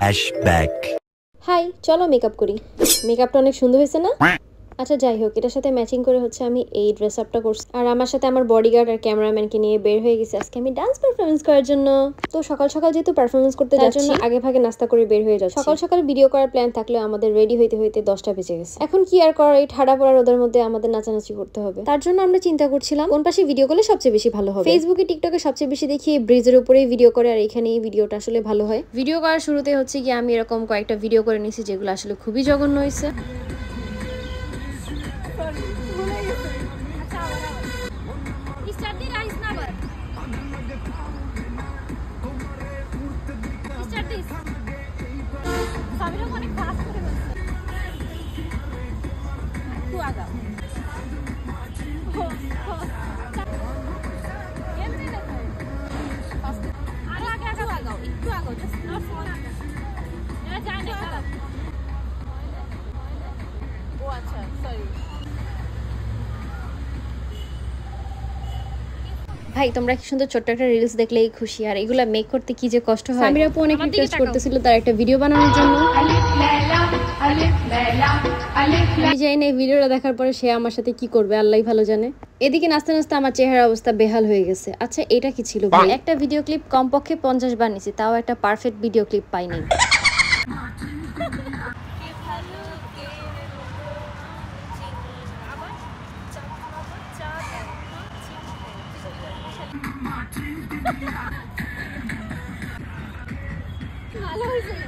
Flashback. High, চলো makeup করি। মেকআপটা অনেক সুন্দর হয়েছে না? আচ্ছা যাই হোক, এটার সাথে ম্যাচিং করে হচ্ছে আমি এই ড্রেস আপটা করছি। আর আমার সাথে আমার বডিগার্ড আর ক্যামেরাম্যানকে নিয়ে বের হয়ে গেছি আজকে আমি ডান্স পারফরমেন্স করার জন্য। তো সকাল সকাল যেহেতু পারফরমেন্স করতে যাচ্ছি, জন্য আগে ভাগে নাস্তা করে বের হয়ে যাচ্ছি। সকাল সকাল ভিডিও করার প্ল্যান থাকলেও আমাদের রেডি হইতে হইতে 10টা বেজে গেছে। এখন কি আর করার, এই ঠাডা পড়া রোদের মধ্যে আমাদের নাচানাচি করতে হবে। তার জন্য আমরা চিন্তা করছিলাম কোন পাশে ভিডিও করলে সবচেয়ে বেশি ভালো হবে। ফেসবুকে টিকটকে সবচেয়ে বেশি দেখি ব্রিজের উপরেই ভিডিও করে, আর এখানে এই ভিডিওটা আসলে ভালো হয়। ভিডিও করার শুরুতে হচ্ছে কি আমি এরকম কয়েকটা ভিডিও করে নিয়েছি যেগুলো আসলে খুবই জঘন্য হয়েছে। ভাই তোমরা কি সুন্দর ছোট্ট একটা রিলস দেখলেই খুশি, আর এগুলা মেক করতে কি যে কষ্ট হয়। সামিরা আপু অনেক রিকোয়েস্ট করতেছিল তার একটা ভিডিও বানানোর জন্য। আমি জানি না এই ভিডিওটা দেখার পরে সে আমার সাথে কি করবে, আল্লাহই ভালো জানে। এদিকে নাচতে নাচতে আমার চেহারার অবস্থা বেহাল হয়ে গেছে। আচ্ছা এটা কি ছিল ভাই? একটা ভিডিও ক্লিপ কমপক্ষে 50 বার নিছি, তাও একটা পারফেক্ট ভিডিও ক্লিপ পাইনি। ভালো হয়েছে।